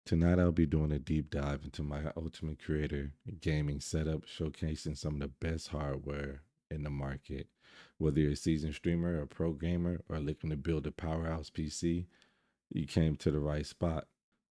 Tonight, I'll be doing a deep dive into my Ultimate Creator gaming setup, showcasing some of the best hardware in the market. Whether you're a seasoned streamer, a pro gamer, or looking to build a powerhouse PC, you came to the right spot.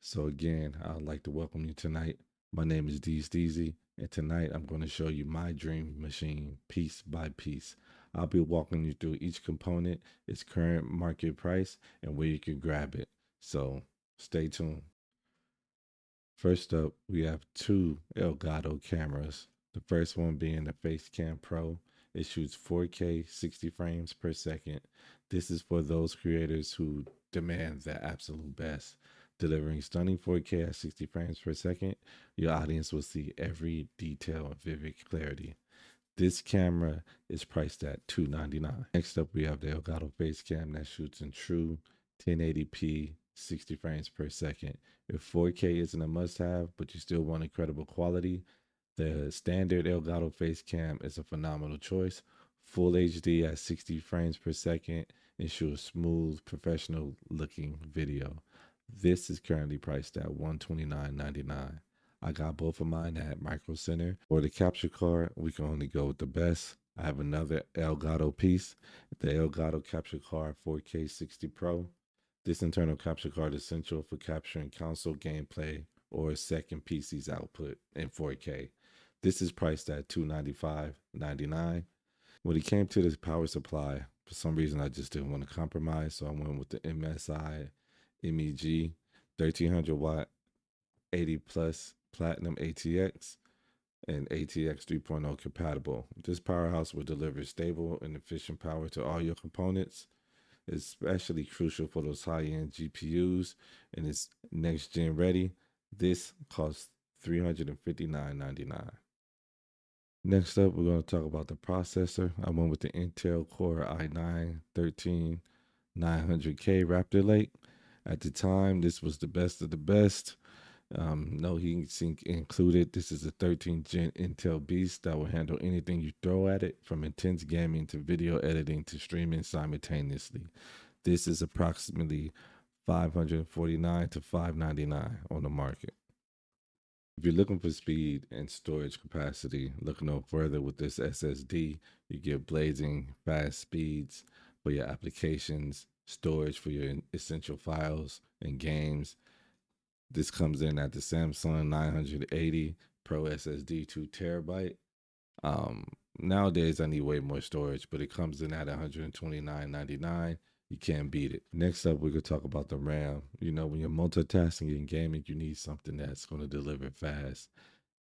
So, again, I'd like to welcome you tonight. My name is Dee Steezy, and tonight I'm going to show you my dream machine piece by piece. I'll be walking you through each component, its current market price, and where you can grab it. So, stay tuned. First up, we have two Elgato cameras. The first one being the Facecam Pro. It shoots 4K 60 frames per second. This is for those creators who demand the absolute best. Delivering stunning 4K at 60 frames per second, your audience will see every detail in vivid clarity. This camera is priced at $299. Next up, we have the Elgato Facecam that shoots in true 1080p, 60 frames per second. If 4K isn't a must-have, but you still want incredible quality, the standard Elgato Facecam is a phenomenal choice. Full HD at 60 frames per second ensures smooth, professional-looking video. This is currently priced at $129.99. I got both of mine at Micro Center. For the capture card, we can only go with the best. I have another Elgato piece, the Elgato Capture Card 4K 60 Pro. This internal capture card is essential for capturing console gameplay or a second PC's output in 4K. This is priced at $295.99. When it came to this power supply, for some reason I just didn't want to compromise, so I went with the MSI MEG 1300 watt 80 plus platinum ATX and ATX 3.0 compatible. This powerhouse will deliver stable and efficient power to all your components, especially crucial for those high-end GPUs and it's next gen ready. This costs $359.99. Next up, we're going to talk about the processor. I went with the Intel Core i9 13900K Raptor Lake. At the time, this was the best of the best. No heat sink included. This is a 13th gen Intel Beast that will handle anything you throw at it, from intense gaming to video editing to streaming simultaneously. This is approximately $549 to $599 on the market. If you're looking for speed and storage capacity, look no further with this SSD. You get blazing fast speeds for your applications, storage for your essential files and games. This comes in at the Samsung 980 Pro SSD 2 terabyte. Nowadays I need way more storage, but it comes in at $129.99. You can't beat it. Next up, we're gonna talk about the RAM. You know, when you're multitasking in gaming, you need something that's gonna deliver fast.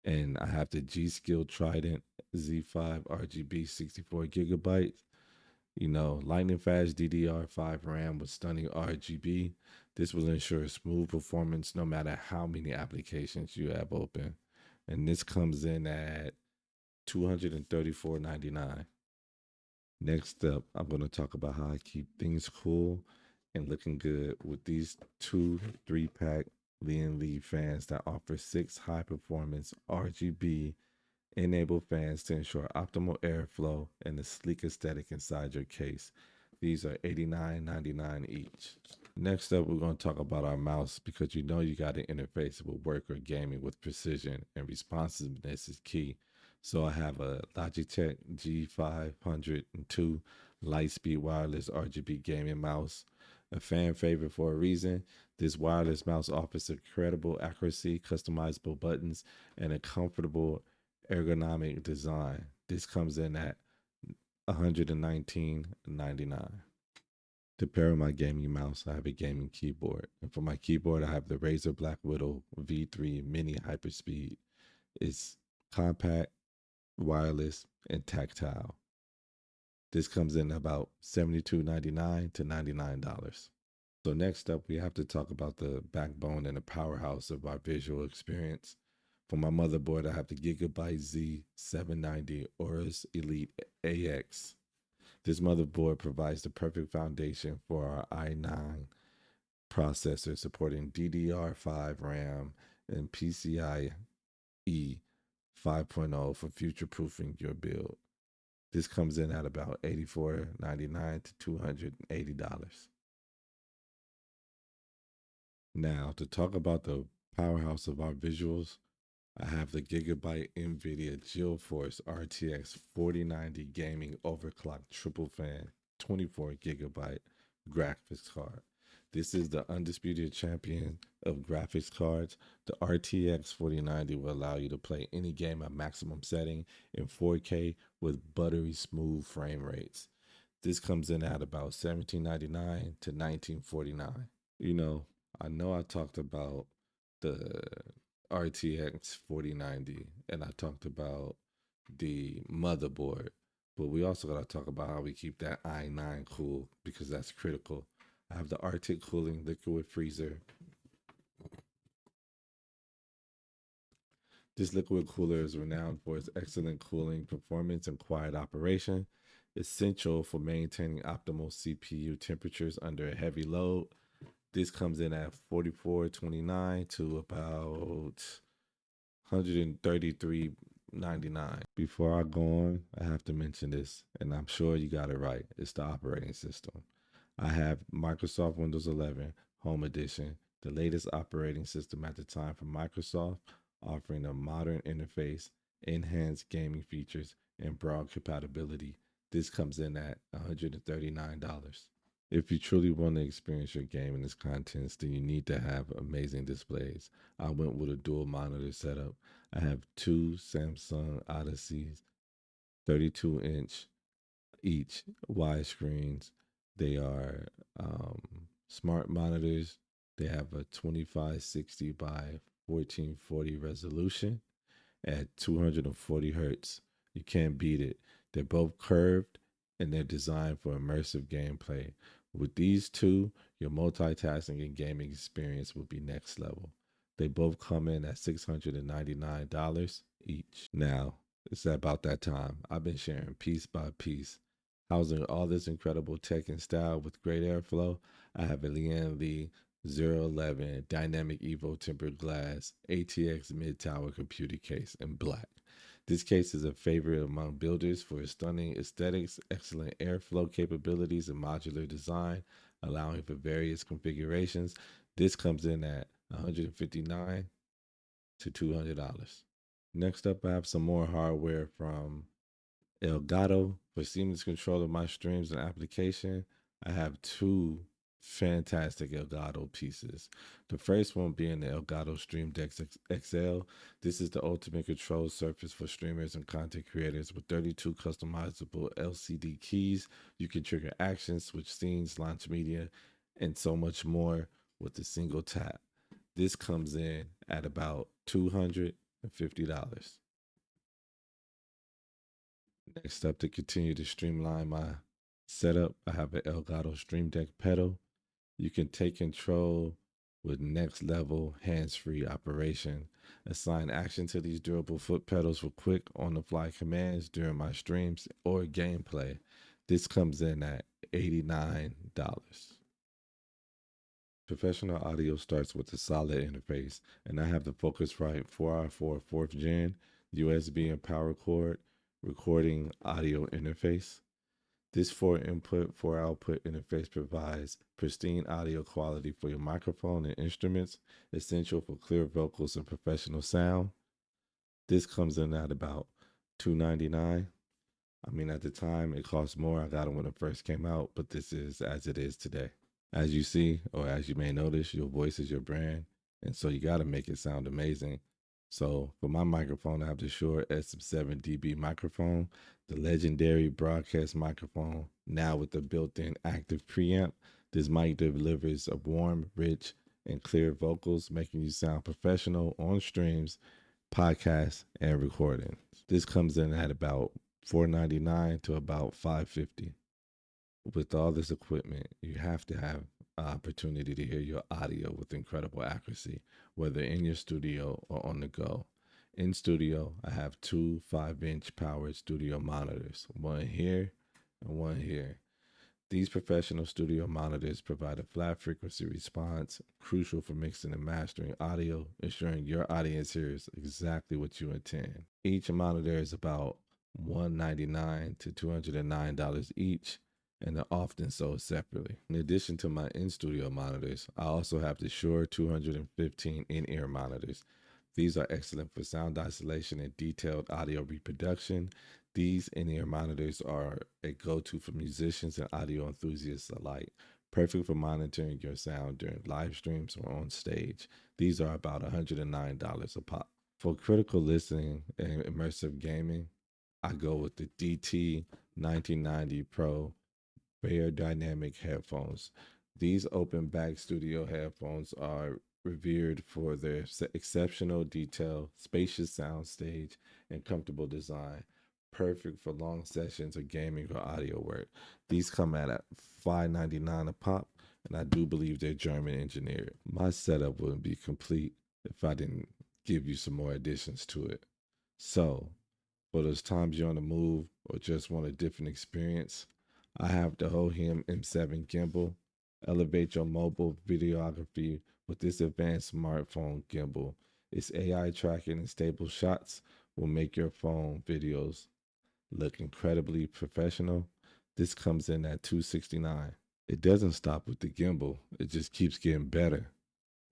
And I have the G.Skill Trident Z5 RGB 64 gigabytes. You know, lightning fast DDR5 RAM with stunning RGB. This will ensure smooth performance no matter how many applications you have open. And this comes in at $234.99. Next up, I'm going to talk about how I keep things cool and looking good with these two 3-pack Lian Li fans that offer 6 high performance RGB enabled fans to ensure optimal airflow and a sleek aesthetic inside your case. These are $89.99 each. Next up, we're going to talk about our mouse because you know you got to interface with work or gaming with precision, and responsiveness is key. So I have a Logitech G502 Lightspeed wireless RGB gaming mouse, a fan favorite for a reason. This wireless mouse offers incredible accuracy, customizable buttons, and a comfortable ergonomic design. This comes in at $119.99. To pair with my gaming mouse, I have a gaming keyboard. And for my keyboard, I have the Razer Black Widow V3 Mini Hyperspeed. It's compact, wireless, and tactile. This comes in about $72.99 to $99. So next up, we have to talk about the backbone and the powerhouse of our visual experience. For my motherboard, I have the Gigabyte Z790 Aorus Elite AX. This motherboard provides the perfect foundation for our i9 processor, supporting DDR5 RAM and PCIe 5.0 for future-proofing your build. This comes in at about $84.99 to $280. Now, to talk about the powerhouse of our visuals, I have the Gigabyte NVIDIA GeForce RTX 4090 gaming overclocked triple fan 24 gigabyte graphics card. This is the undisputed champion of graphics cards. The RTX 4090 will allow you to play any game at maximum setting in 4K with buttery smooth frame rates. This comes in at about $17.99 to $19.49. You know I talked about the RTX 4090 and I talked about the motherboard, but we also got to talk about how we keep that i9 cool because that's critical. I have the Arctic Cooling Liquid Freezer. This liquid cooler is renowned for its excellent cooling performance and quiet operation, essential for maintaining optimal CPU temperatures under a heavy load. This comes in at $44.29 to about $133.99. Before I go on, I have to mention this, and I'm sure you got it right. It's the operating system. I have Microsoft Windows 11 Home Edition, the latest operating system at the time from Microsoft, offering a modern interface, enhanced gaming features, and broad compatibility. This comes in at $139. If you truly want to experience your game and its contents, then you need to have amazing displays. I went with a dual monitor setup. I have two Samsung Odysseys, 32-inch each widescreens. They are smart monitors. They have a 2560 by 1440 resolution at 240 hertz. You can't beat it. They're both curved and they're designed for immersive gameplay. With these two, your multitasking and gaming experience will be next level. They both come in at $699 each. Now, it's about that time. I've been sharing piece by piece, housing all this incredible tech and style with great airflow. I have a Lian Li 011 Dynamic Evo tempered glass ATX mid tower computer case in black. This case is a favorite among builders for its stunning aesthetics, excellent airflow capabilities, and modular design, allowing for various configurations. This comes in at $159 to $200. Next up, I have some more hardware from Elgato for seamless control of my streams and application. I have two fantastic Elgato pieces. The first one being the Elgato Stream Deck XL. This is the ultimate control surface for streamers and content creators with 32 customizable LCD keys. You can trigger actions, switch scenes, launch media, and so much more with a single tap. This comes in at about $250. Next up, to continue to streamline my setup, I have an Elgato Stream Deck pedal. You can take control with next level hands-free operation. Assign action to these durable foot pedals for quick on-the-fly commands during my streams or gameplay. This comes in at $89. Professional audio starts with a solid interface, and I have the Focusrite 4R4 4th Gen USB and power cord recording audio interface. This 4-input, 4-output interface provides pristine audio quality for your microphone and instruments, essential for clear vocals and professional sound. This comes in at about $299. I mean, at the time, it cost more. I got it when it first came out, but this is as it is today. As you see, or as you may notice, your voice is your brand, and so you got to make it sound amazing. So for my microphone, I have the Shure SM7 DB microphone, the legendary broadcast microphone, now with the built-in active preamp. This mic delivers a warm, rich, and clear vocals, making you sound professional on streams, podcasts, and recordings. This comes in at about $499 to about $550. With all this equipment, you have to have opportunity to hear your audio with incredible accuracy, whether in your studio or on the go. In studio, I have two 5-inch powered studio monitors, one here and one here. These professional studio monitors provide a flat frequency response, crucial for mixing and mastering audio, ensuring your audience hears exactly what you intend. Each monitor is about $199 to $209 each. and are often sold separately. In addition to my in studio monitors, I also have the Shure 215 in ear monitors. These are excellent for sound isolation and detailed audio reproduction. These in ear monitors are a go to for musicians and audio enthusiasts alike, perfect for monitoring your sound during live streams or on stage. These are about $109 a pop. For critical listening and immersive gaming, I go with the DT 1990 Pro Beyerdynamic headphones. These open back studio headphones are revered for their exceptional detail, spacious soundstage, and comfortable design. Perfect for long sessions or gaming or audio work. These come at $5.99 a pop, and I do believe they're German engineered. My setup wouldn't be complete if I didn't give you some more additions to it. So, for those times you're on the move or just want a different experience, I have the Hohem M7 gimbal. Elevate your mobile videography with this advanced smartphone gimbal. Its AI tracking and stable shots will make your phone videos look incredibly professional. This comes in at $269. It doesn't stop with the gimbal, it just keeps getting better.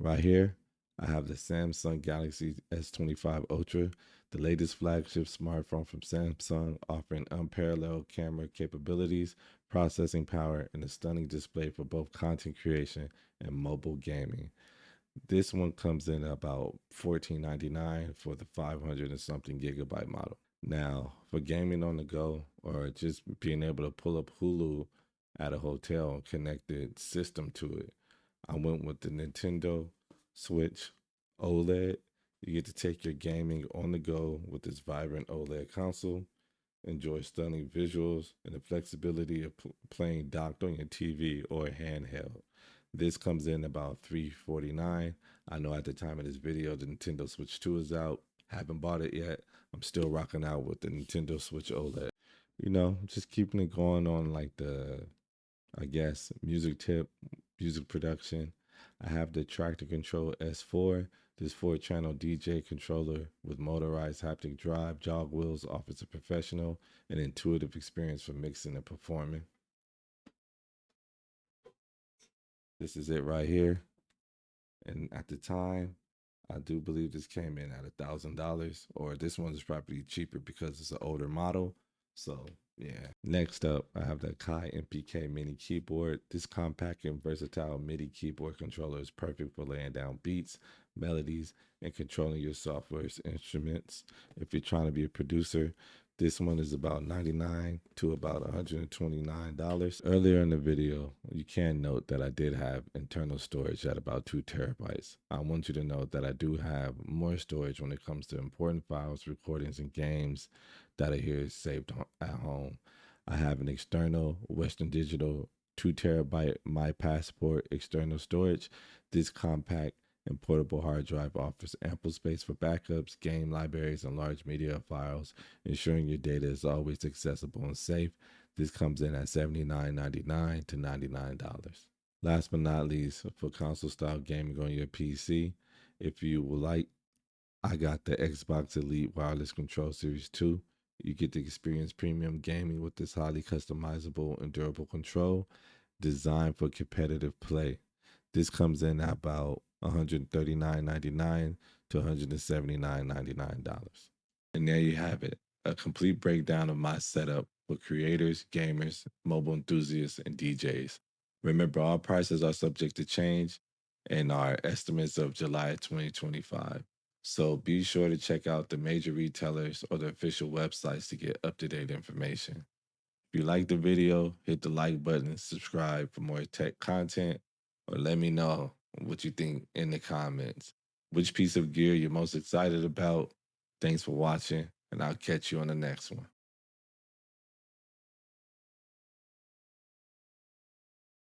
Right here, I have the Samsung Galaxy S25 Ultra, the latest flagship smartphone from Samsung, offering unparalleled camera capabilities, processing power, and a stunning display for both content creation and mobile gaming. This one comes in about $14.99 for the 500 and something gigabyte model. Now, for gaming on the go or just being able to pull up Hulu at a hotel and connect the system to it, I went with the Nintendo Switch OLED. You get to take your gaming on the go with this vibrant OLED console. Enjoy stunning visuals and the flexibility of playing docked on your TV or handheld. This comes in about $349. I know at the time of this video, the Nintendo Switch 2 is out. Haven't bought it yet. I'm still rocking out with the Nintendo Switch OLED. Just keeping it going on like the, I guess, music tip, music production. I have the Tractor Control S4. This 4-channel DJ controller with motorized haptic drive jog wheels offers a professional and intuitive experience for mixing and performing. This is it right here. And at the time, I do believe this came in at $1,000, or this one is probably cheaper because it's an older model. So yeah. Next up, I have the Kai MPK mini keyboard. This compact and versatile MIDI keyboard controller is perfect for laying down beats, melodies, and controlling your software's instruments. If you're trying to be a producer, this one is about $99 to about $129. Earlier in the video, you can note that I did have internal storage at about 2 terabytes. I want you to note that I do have more storage when it comes to important files, recordings, and games that are here saved at home. I have an external Western Digital 2 terabyte My Passport external storage. This compact and portable hard drive offers ample space for backups, game libraries, and large media files, ensuring your data is always accessible and safe. This comes in at $79.99 to $99. Last but not least, for console style gaming on your PC, if you would like, I got the Xbox Elite Wireless Control Series 2. You get to experience premium gaming with this highly customizable and durable control designed for competitive play. This comes in at about $139.99 to $179.99. And there you have it, a complete breakdown of my setup for creators, gamers, mobile enthusiasts, and DJs. Remember, all prices are subject to change and are estimates of July 2025. So be sure to check out the major retailers or the official websites to get up to date information. If you like the video, hit the like button, subscribe for more tech content, or let me know what you think in the comments. Which piece of gear you're most excited about? Thanks for watching, and I'll catch you on the next one.